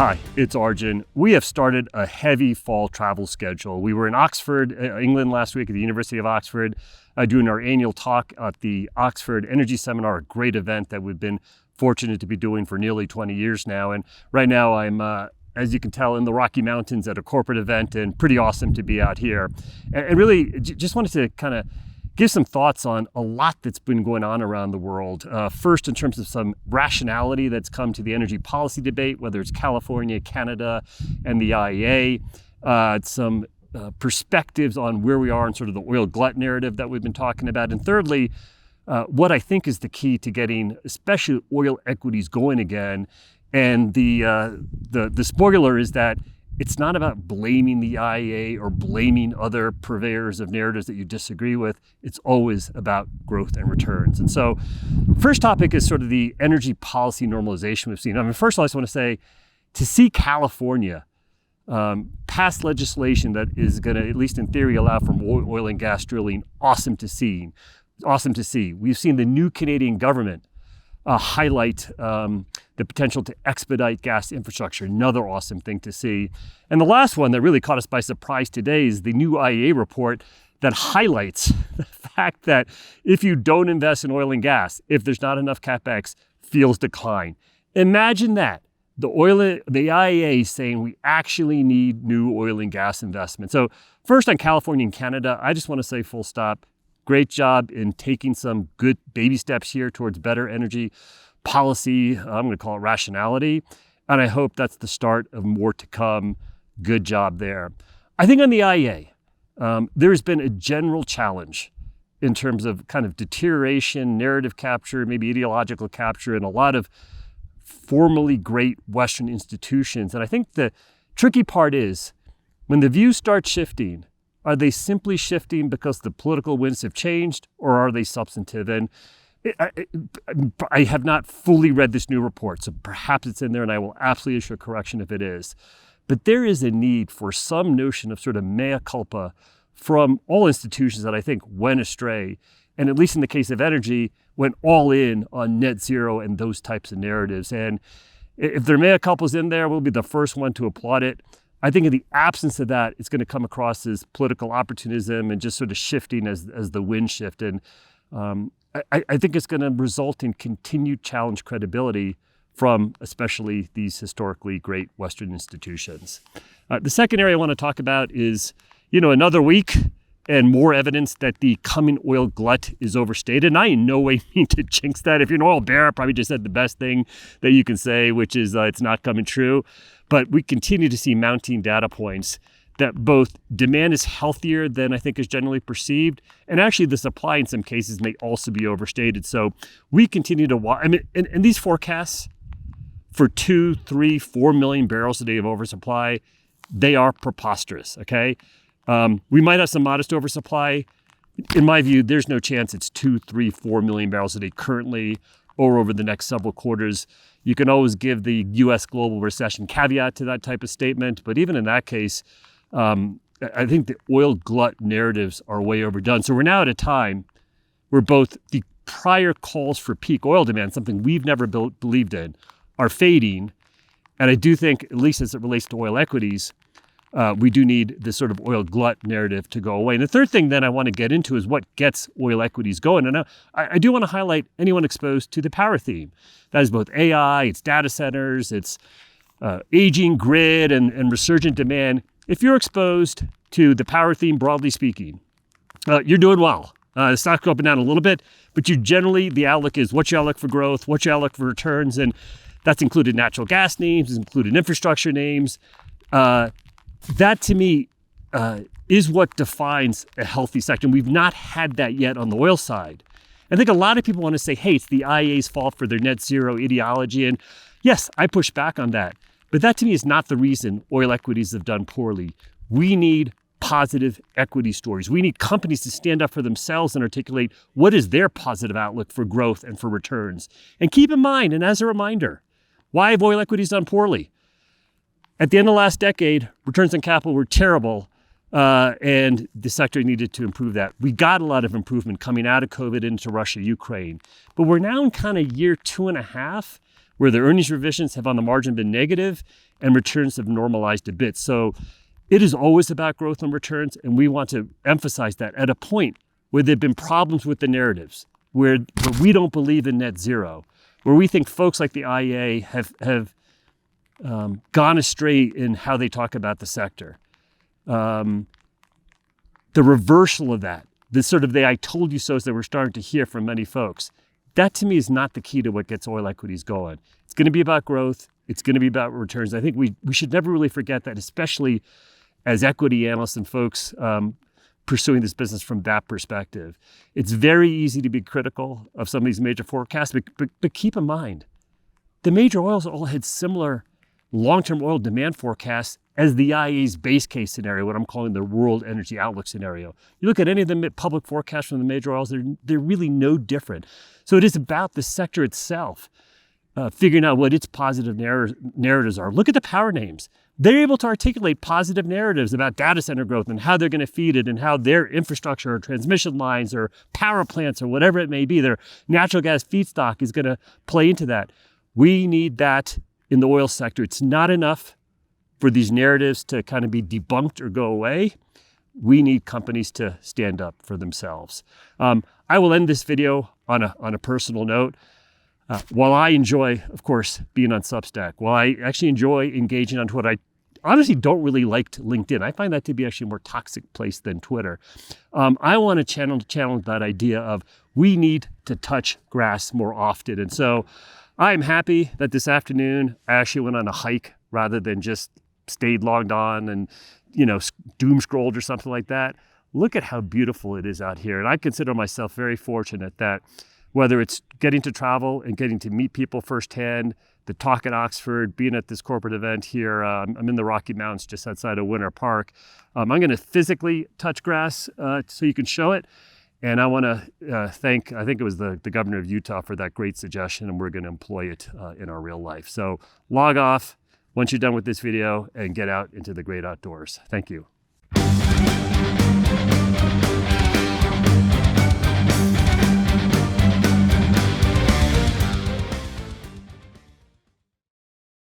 Hi, it's Arjun. We have started a heavy fall travel schedule. We were in Oxford, England last week at the University of Oxford, doing our annual talk at the Oxford Energy Seminar, a great event that we've been fortunate to be doing for nearly 20 years now. And right now I'm, as you can tell, in the Rocky Mountains at a corporate event, and pretty awesome to be out here. And really just wanted to kind of give some thoughts on a lot that's been going on around the world. First, in terms of some rationality that's come to the energy policy debate, whether it's California, Canada, and the IEA. Some perspectives on where we are in sort of the oil glut narrative that we've been talking about. And thirdly, what I think is the key to getting especially oil equities going again. And the spoiler is that it's not about blaming the IEA or blaming other purveyors of narratives that you disagree with. It's always about growth and returns. And so first topic is sort of the energy policy normalization we've seen. I mean, first of all, I just want to say, to see California pass legislation that is going to, at least in theory, allow for more oil and gas drilling, awesome to see. Awesome to see. We've seen the new Canadian government highlight the potential to expedite gas infrastructure, another awesome thing to see. And the last one that really caught us by surprise today is the new IEA report that highlights the fact that if you don't invest in oil and gas, if there's not enough CapEx, fuels decline. Imagine that. The IEA saying we actually need new oil and gas investment. So first on California and Canada, I just want to say full stop. Great job in taking some good baby steps here towards better energy policy. I'm going to call it rationality. And I hope that's the start of more to come. Good job there. I think on the IEA, there's been a general challenge in terms of kind of deterioration, narrative capture, maybe ideological capture, and a lot of formerly great Western institutions. And I think the tricky part is when the views start shifting, are they simply shifting because the political winds have changed, or are they substantive? And I have not fully read this new report, so perhaps it's in there, and I will absolutely issue a correction if it is. But there is a need for some notion of sort of mea culpa from all institutions that I think went astray, and at least in the case of energy, went all in on net zero and those types of narratives. And if their mea culpa is in there, we'll be the first one to applaud it. I think in the absence of that, it's going to come across as political opportunism and just sort of shifting as the wind shift. And I think it's going to result in continued challenge credibility from especially these historically great Western institutions. The second area I want to talk about is, another week and more evidence that the coming oil glut is overstated. And I in no way mean to jinx that. If you're an oil bear, I probably just said the best thing that you can say, which is it's not coming true. But we continue to see mounting data points that both demand is healthier than I think is generally perceived, and actually the supply in some cases may also be overstated. So we continue to watch. I mean, and these forecasts for 2, 3, 4 million barrels a day of oversupply, they are preposterous, okay? We might have some modest oversupply. In my view, there's no chance it's 2, 3, 4 million barrels a day currently or over the next several quarters. You can always give the U.S. global recession caveat to that type of statement. But even in that case, I think the oil glut narratives are way overdone. So we're now at a time where both the prior calls for peak oil demand, something we've never believed in, are fading. And I do think, at least as it relates to oil equities, we do need this sort of oil glut narrative to go away. And the third thing then I want to get into is what gets oil equities going. And I do want to highlight anyone exposed to the power theme. That is both AI, it's data centers, it's aging grid and resurgent demand. If you're exposed to the power theme, broadly speaking, you're doing well. The stock's up and down a little bit, but the outlook is what's your outlook for growth, what's your outlook for returns, and that's included natural gas names, it's included infrastructure names. That to me is what defines a healthy sector. And we've not had that yet on the oil side. I think a lot of people want to say, hey, it's the IEA's fault for their net zero ideology. And yes, I push back on that. But that to me is not the reason oil equities have done poorly. We need positive equity stories. We need companies to stand up for themselves and articulate what is their positive outlook for growth and for returns. And keep in mind, and as a reminder, why have oil equities done poorly? At the end of the last decade, returns on capital were terrible, and the sector needed to improve that. We got a lot of improvement coming out of COVID into Russia, Ukraine. But we're now in kind of year 2.5, where their earnings revisions have on the margin been negative and returns have normalized a bit. So it is always about growth and returns, and we want to emphasize that at a point where there have been problems with the narratives, where we don't believe in net zero, where we think folks like the IEA have gone astray in how they talk about the sector. The reversal of that, the sort of the I told you so's that we're starting to hear from many folks, that to me is not the key to what gets oil equities going. It's going to be about growth. It's going to be about returns. I think we should never really forget that, especially as equity analysts and folks pursuing this business from that perspective. It's very easy to be critical of some of these major forecasts, but keep in mind, the major oils all had similar long-term oil demand forecasts as the IEA's base case scenario, what I'm calling the world energy outlook scenario. You look at any of the public forecasts from the major oils, they're really no different. So it is about the sector itself, figuring out what its positive narratives are. Look at the power names. They're able to articulate positive narratives about data center growth and how they're going to feed it and how their infrastructure or transmission lines or power plants or whatever it may be, their natural gas feedstock is going to play into that. We need that in the oil sector. It's not enough for these narratives to kind of be debunked or go away. We need companies to stand up for themselves. I will end this video on a personal note. While I enjoy, of course, being on Substack, while I actually enjoy engaging on Twitter, I honestly don't really like LinkedIn. I find that to be actually a more toxic place than Twitter. I want to challenge that idea of we need to touch grass more often. And so I'm happy that this afternoon I actually went on a hike rather than just stayed logged on and, doom scrolled or something like that. Look at how beautiful it is out here. And I consider myself very fortunate that whether it's getting to travel and getting to meet people firsthand, the talk at Oxford, being at this corporate event here, I'm in the Rocky Mountains just outside of Winter Park. I'm going to physically touch grass so you can show it. And I want to thank, I think it was the governor of Utah for that great suggestion, and we're going to employ it in our real life. So log off once you're done with this video and get out into the great outdoors. Thank you.